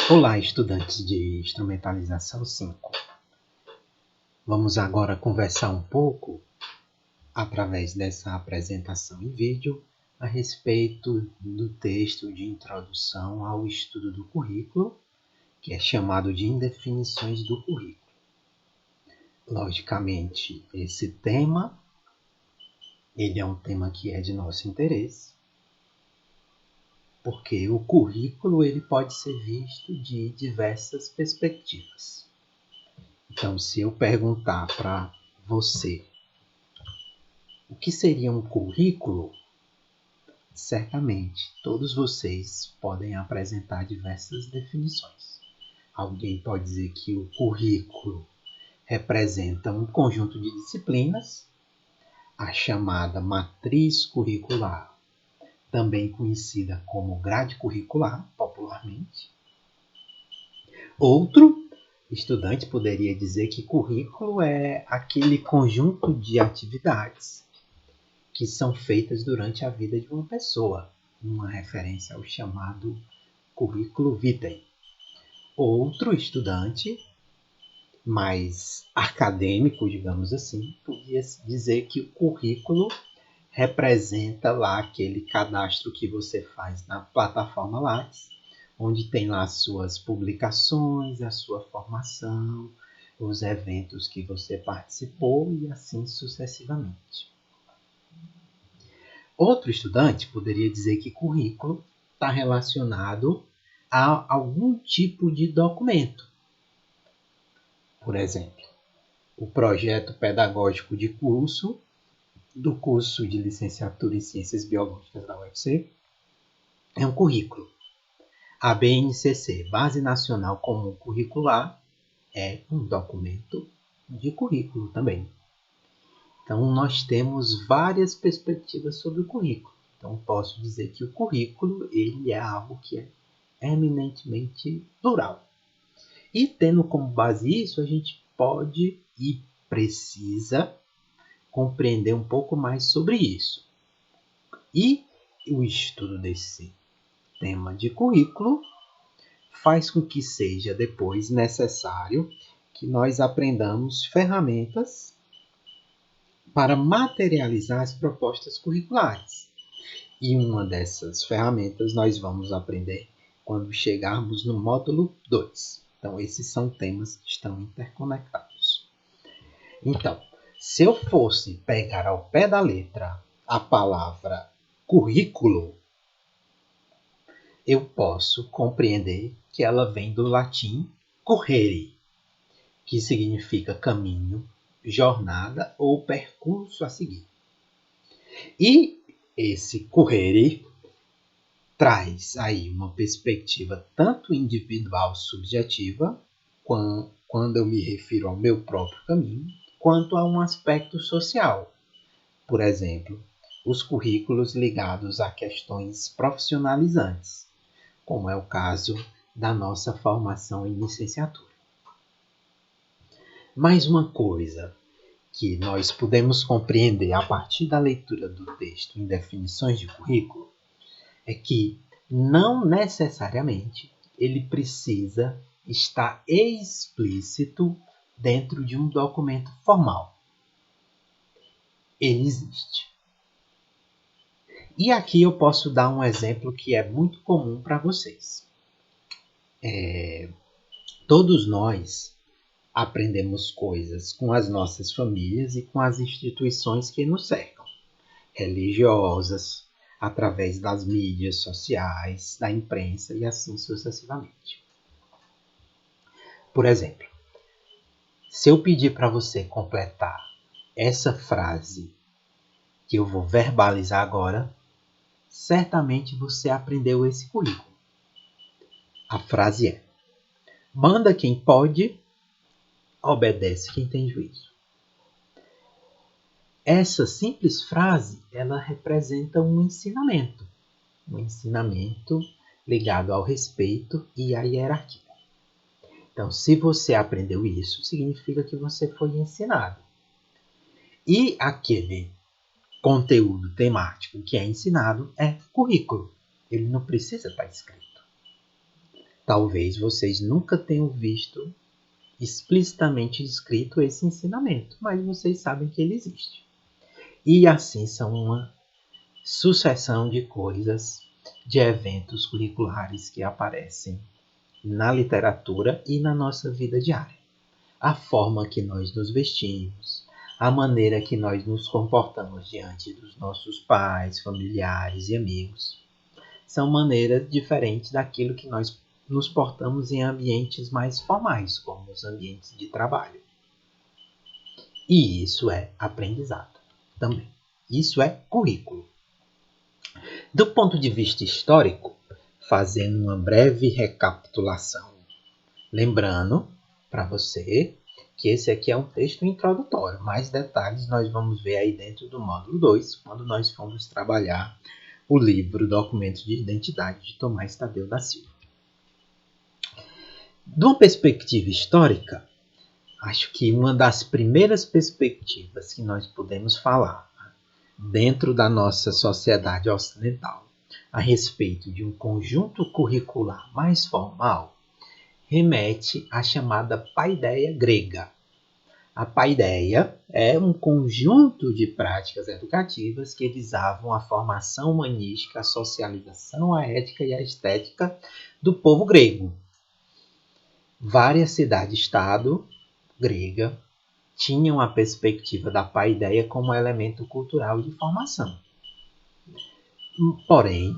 Olá, estudantes de Instrumentalização 5. Vamos agora conversar um pouco, através dessa apresentação em vídeo, a respeito do texto de introdução ao estudo do currículo, que é chamado de Indefinições do Currículo. Logicamente, esse tema, ele é um tema que é de nosso interesse, porque o currículo ele pode ser visto de diversas perspectivas. Então, se eu perguntar para você o que seria um currículo, certamente todos vocês podem apresentar diversas definições. Alguém pode dizer que o currículo representa um conjunto de disciplinas, a chamada matriz curricular, também conhecida como grade curricular, popularmente. Outro estudante poderia dizer que currículo é aquele conjunto de atividades que são feitas durante a vida de uma pessoa, uma referência ao chamado currículo vitae. Outro estudante, mais acadêmico, digamos assim, podia dizer que o currículo representa lá aquele cadastro que você faz na plataforma Lattes, onde tem lá as suas publicações, a sua formação, os eventos que você participou e assim sucessivamente. Outro estudante poderia dizer que currículo está relacionado a algum tipo de documento. Por exemplo, o projeto pedagógico de curso, do curso de licenciatura em Ciências Biológicas da UFC, é um currículo. A BNCC, Base Nacional Comum Curricular, é um documento de currículo também. Então, nós temos várias perspectivas sobre o currículo. Então, posso dizer que o currículo ele é algo que é eminentemente plural. E, tendo como base isso, a gente pode e precisa compreender um pouco mais sobre isso. E o estudo desse tema de currículo faz com que seja depois necessário que nós aprendamos ferramentas para materializar as propostas curriculares. E uma dessas ferramentas nós vamos aprender quando chegarmos no módulo 2. Então, esses são temas que estão interconectados. Então, se eu fosse pegar ao pé da letra a palavra currículo, eu posso compreender que ela vem do latim currere, que significa caminho, jornada ou percurso a seguir. E esse currere traz aí uma perspectiva tanto individual subjetiva, quando eu me refiro ao meu próprio caminho, quanto a um aspecto social. Por exemplo, os currículos ligados a questões profissionalizantes, como é o caso da nossa formação em licenciatura. Mais uma coisa que nós podemos compreender a partir da leitura do texto em definições de currículo é que não necessariamente ele precisa estar explícito dentro de um documento formal. Ele existe. E aqui eu posso dar um exemplo que é muito comum para vocês. Todos nós aprendemos coisas com as nossas famílias e com as instituições que nos cercam, religiosas, através das mídias sociais, da imprensa e assim sucessivamente. Por exemplo, se eu pedir para você completar essa frase que eu vou verbalizar agora, certamente você aprendeu esse currículo. A frase é: manda quem pode, obedece quem tem juízo. Essa simples frase, ela representa um ensinamento ligado ao respeito e à hierarquia. Então, se você aprendeu isso, significa que você foi ensinado. E aquele conteúdo temático que é ensinado é currículo. Ele não precisa estar escrito. Talvez vocês nunca tenham visto explicitamente escrito esse ensinamento, mas vocês sabem que ele existe. E assim são uma sucessão de coisas, de eventos curriculares que aparecem na literatura e na nossa vida diária. A forma que nós nos vestimos, a maneira que nós nos comportamos diante dos nossos pais, familiares e amigos, são maneiras diferentes daquilo que nós nos portamos em ambientes mais formais, como os ambientes de trabalho. E isso é aprendizado também. Isso é currículo. Do ponto de vista histórico, fazendo uma breve recapitulação, lembrando para você que esse aqui é um texto introdutório. Mais detalhes nós vamos ver aí dentro do módulo 2, quando nós formos trabalhar o livro Documentos de Identidade de Tomás Tadeu da Silva. De uma perspectiva histórica, acho que uma das primeiras perspectivas que nós podemos falar dentro da nossa sociedade ocidental a respeito de um conjunto curricular mais formal remete à chamada paideia grega. A paideia é um conjunto de práticas educativas que visavam a formação humanística, a socialização, a ética e a estética do povo grego. Várias cidades-estado grega tinham a perspectiva da paideia como elemento cultural de formação. Porém,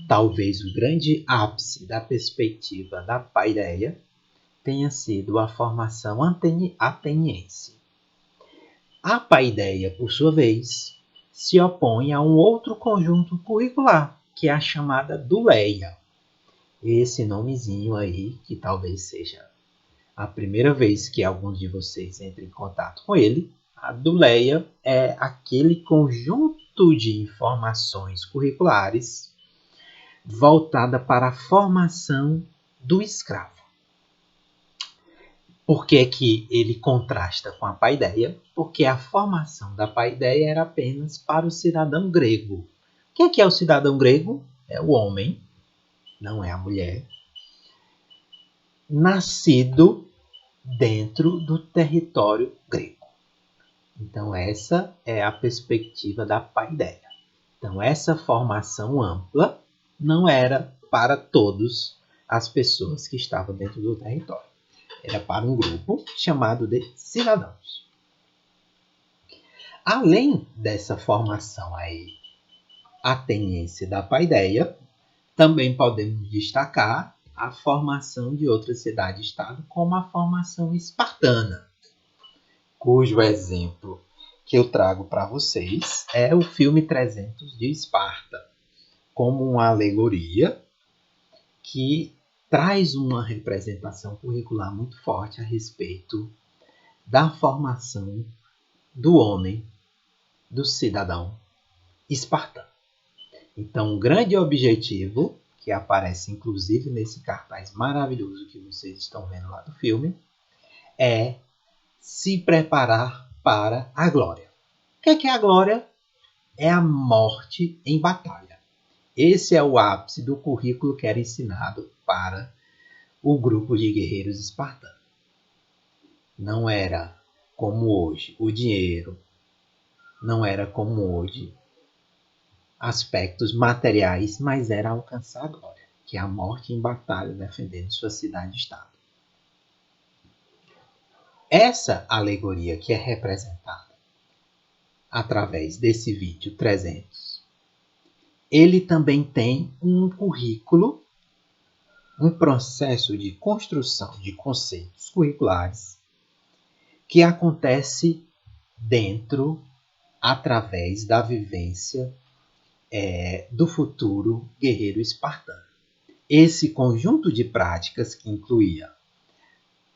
talvez o grande ápice da perspectiva da paideia tenha sido a formação ateniense. A paideia, por sua vez, se opõe a um outro conjunto curricular, que é a chamada duleia. Esse nomezinho aí, que talvez seja a primeira vez que alguns de vocês entrem em contato com ele, a duleia é aquele conjunto de informações curriculares voltada para a formação do escravo. Por que que ele contrasta com a paideia? Porque a formação da paideia era apenas para o cidadão grego. O que é o cidadão grego? É o homem, não é a mulher, nascido dentro do território grego. Então essa é a perspectiva da paideia. Então essa formação ampla não era para todas as pessoas que estavam dentro do território. Era para um grupo chamado de cidadãos. Além dessa formação aí ateniense da paideia, também podemos destacar a formação de outra cidade-estado, como a formação espartana, cujo exemplo que eu trago para vocês é o filme 300 de Esparta, como uma alegoria que traz uma representação curricular muito forte a respeito da formação do homem, do cidadão espartano. Então, um grande objetivo, que aparece inclusive nesse cartaz maravilhoso que vocês estão vendo lá do filme, é se preparar para a glória. O que é a glória? É a morte em batalha. Esse é o ápice do currículo que era ensinado para o grupo de guerreiros espartanos. Não era como hoje o dinheiro, não era como hoje aspectos materiais, mas era alcançar a glória, que é a morte em batalha defendendo sua cidade-estado. Essa alegoria que é representada através desse vídeo 300, ele também tem um currículo, um processo de construção de conceitos curriculares que acontece através da vivência do futuro guerreiro espartano. Esse conjunto de práticas que incluía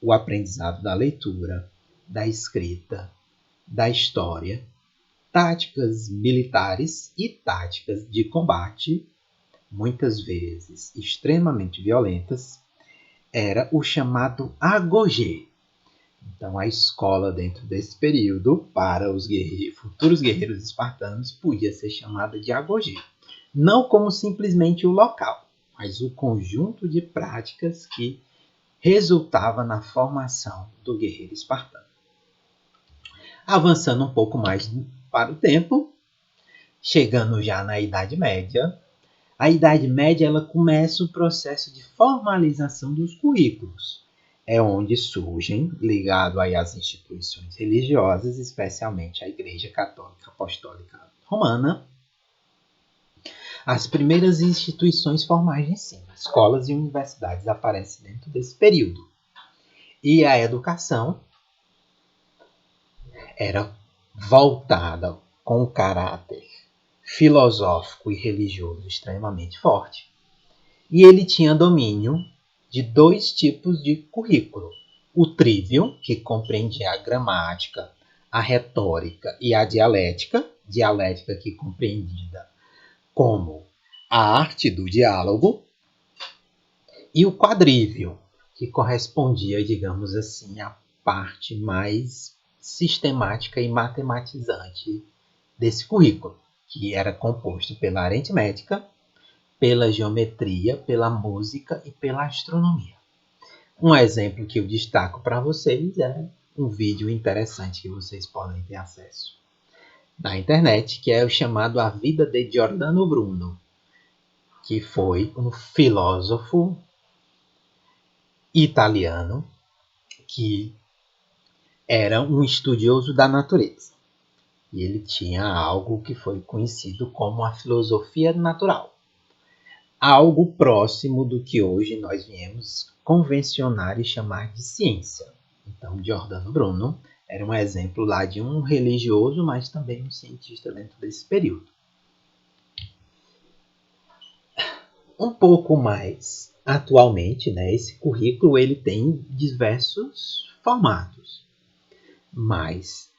o aprendizado da leitura, da escrita, da história, táticas militares e táticas de combate, muitas vezes extremamente violentas, era o chamado agogê. Então, a escola dentro desse período, para os futuros guerreiros espartanos, podia ser chamada de agogê. Não como simplesmente o local, mas o conjunto de práticas que resultava na formação do guerreiro espartano. Avançando um pouco mais para o tempo, chegando já na Idade Média, a Idade Média ela começa o processo de formalização dos currículos. É onde surgem, ligado aí às instituições religiosas, especialmente a Igreja Católica Apostólica Romana, as primeiras instituições formais de ensino, escolas e universidades aparecem dentro desse período. E a educação era voltada com um caráter filosófico e religioso extremamente forte. E ele tinha domínio de 2 tipos de currículo. O trivium, que compreendia a gramática, a retórica e a dialética que compreendida como a arte do diálogo, e o quadrivium, que correspondia, digamos assim, à parte mais sistemática e matematizante desse currículo, que era composto pela aritmética, pela geometria, pela música e pela astronomia. Um exemplo que eu destaco para vocês é um vídeo interessante que vocês podem ter acesso na internet, que é o chamado A Vida de Giordano Bruno, que foi um filósofo italiano que era um estudioso da natureza. E ele tinha algo que foi conhecido como a filosofia natural. Algo próximo do que hoje nós viemos convencionar e chamar de ciência. Então, Giordano Bruno era um exemplo lá de um religioso, mas também um cientista dentro desse período. Um pouco mais atualmente, esse currículo ele tem diversos formatos. Mas,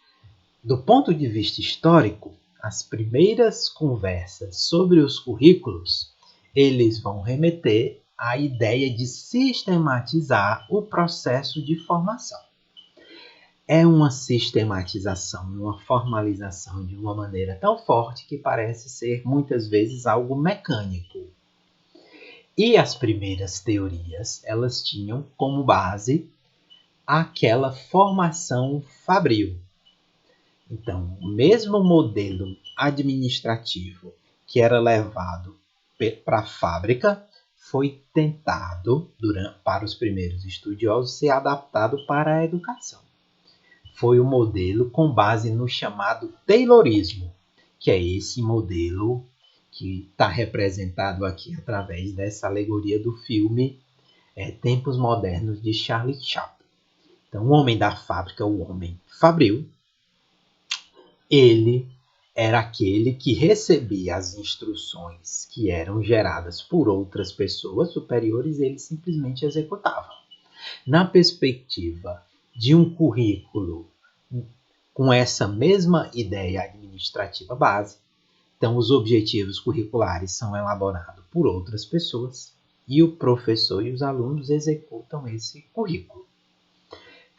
do ponto de vista histórico, as primeiras conversas sobre os currículos eles vão remeter à ideia de sistematizar o processo de formação. É uma sistematização, uma formalização de uma maneira tão forte que parece ser muitas vezes algo mecânico. E as primeiras teorias, elas tinham como base aquela formação fabril. Então, o mesmo modelo administrativo que era levado para a fábrica foi tentado, para os primeiros estudiosos, ser adaptado para a educação. Foi o modelo com base no chamado Taylorismo, que é esse modelo que está representado aqui através dessa alegoria do filme Tempos Modernos de Charlie Chaplin. Então, o homem da fábrica, o homem fabril, ele era aquele que recebia as instruções que eram geradas por outras pessoas superiores, ele simplesmente executava. Na perspectiva de um currículo com essa mesma ideia administrativa base, então os objetivos curriculares são elaborados por outras pessoas e o professor e os alunos executam esse currículo.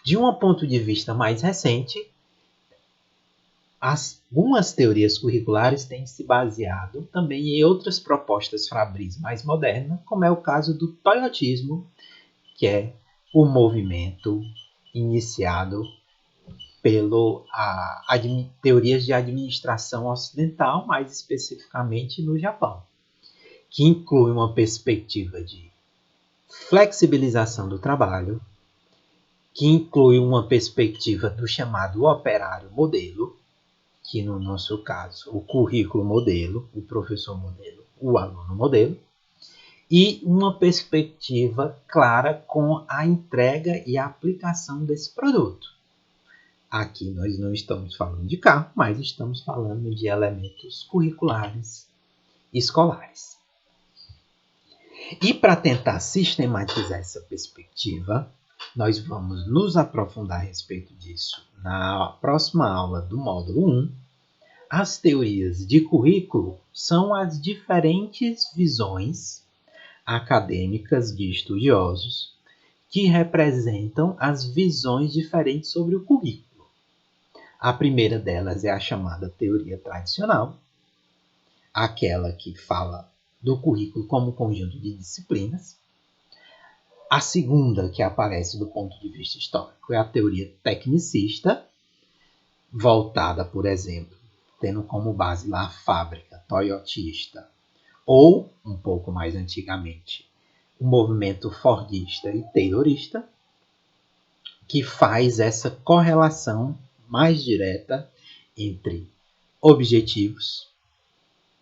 De um ponto de vista mais recente, algumas teorias curriculares têm se baseado também em outras propostas fabris mais modernas, como é o caso do toyotismo, que é o movimento iniciado pelo teorias de administração ocidental, mais especificamente no Japão, que inclui uma perspectiva de flexibilização do trabalho, que inclui uma perspectiva do chamado operário modelo, que no nosso caso, o currículo modelo, o professor modelo, o aluno modelo, e uma perspectiva clara com a entrega e a aplicação desse produto. Aqui nós não estamos falando de carro, mas estamos falando de elementos curriculares escolares. E para tentar sistematizar essa perspectiva, nós vamos nos aprofundar a respeito disso na próxima aula do módulo 1. As teorias de currículo são as diferentes visões acadêmicas de estudiosos que representam as visões diferentes sobre o currículo. A primeira delas é a chamada teoria tradicional, aquela que fala do currículo como conjunto de disciplinas. A segunda, que aparece do ponto de vista histórico, é a teoria tecnicista, voltada, por exemplo, tendo como base lá a fábrica toyotista, ou, um pouco mais antigamente, o movimento fordista e taylorista, que faz essa correlação mais direta entre objetivos,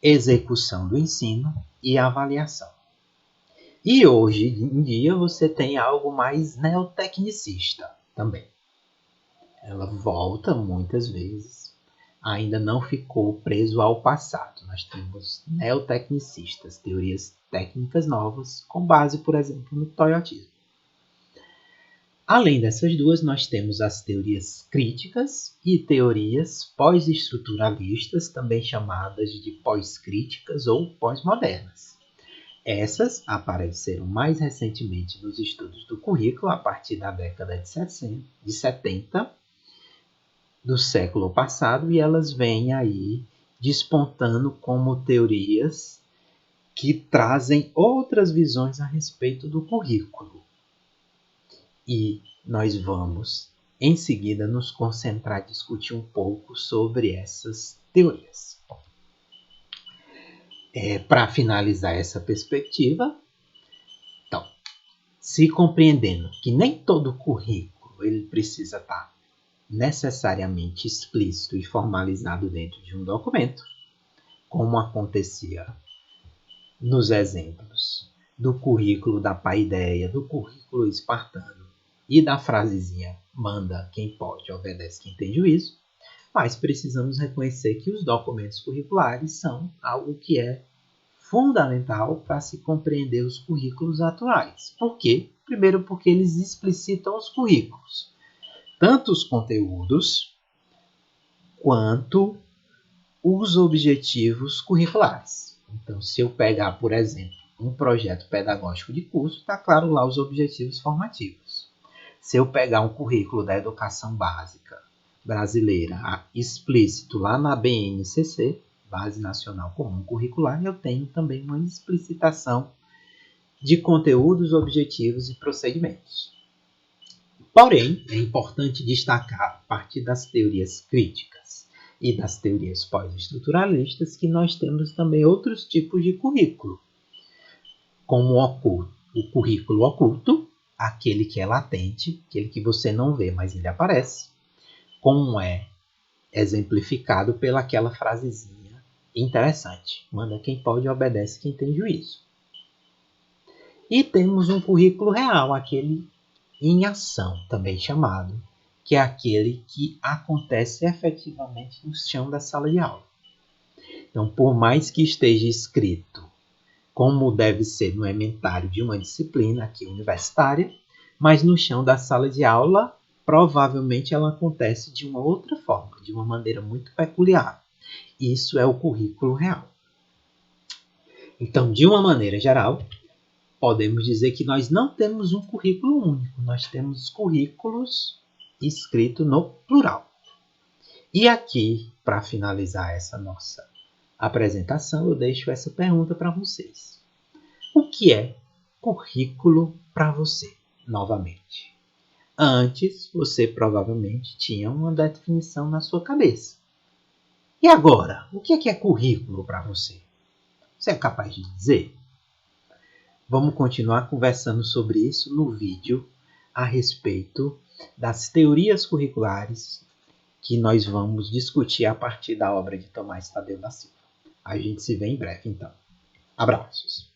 execução do ensino e avaliação. E hoje em dia você tem algo mais neotecnicista também. Ela volta muitas vezes, ainda não ficou preso ao passado. Nós temos neotecnicistas, teorias técnicas novas, com base, por exemplo, no toyotismo. Além dessas duas, nós temos as teorias críticas e teorias pós-estruturalistas, também chamadas de pós-críticas ou pós-modernas. Essas apareceram mais recentemente nos estudos do currículo, a partir da década de 70 do século passado, e elas vêm aí despontando como teorias que trazem outras visões a respeito do currículo. E nós vamos, em seguida, nos concentrar e discutir um pouco sobre essas teorias. Para finalizar essa perspectiva, então, se compreendendo que nem todo currículo ele precisa estar necessariamente explícito e formalizado dentro de um documento, como acontecia nos exemplos do currículo da paideia, do currículo espartano e da frasezinha manda quem pode, obedece quem tem juízo, mas precisamos reconhecer que os documentos curriculares são algo que é fundamental para se compreender os currículos atuais. Por quê? Primeiro, porque eles explicitam os currículos, tanto os conteúdos quanto os objetivos curriculares. Então, se eu pegar, por exemplo, um projeto pedagógico de curso, está claro lá os objetivos formativos. Se eu pegar um currículo da educação básica brasileira explícito lá na BNCC, Base Nacional Comum Curricular, eu tenho também uma explicitação de conteúdos, objetivos e procedimentos. Porém, é importante destacar, a partir das teorias críticas e das teorias pós-estruturalistas, que nós temos também outros tipos de currículo, como o currículo oculto, aquele que é latente, aquele que você não vê, mas ele aparece, como é exemplificado pelaquela frasezinha interessante: manda quem pode, obedece quem tem juízo. E temos um currículo real, aquele em ação, também chamado, que é aquele que acontece efetivamente no chão da sala de aula. Então, por mais que esteja escrito como deve ser no ementário de uma disciplina aqui universitária, mas no chão da sala de aula, provavelmente ela acontece de uma outra forma, de uma maneira muito peculiar. Isso é o currículo real. Então, de uma maneira geral, podemos dizer que nós não temos um currículo único, nós temos currículos escritos no plural. E aqui, para finalizar essa nossa apresentação, eu deixo essa pergunta para vocês. O que é currículo para você? Novamente. Antes, você provavelmente tinha uma definição na sua cabeça. E agora, o que é currículo para você? Você é capaz de dizer? Vamos continuar conversando sobre isso no vídeo a respeito das teorias curriculares que nós vamos discutir a partir da obra de Tomás Tadeu da Silva. A gente se vê em breve, então. Abraços!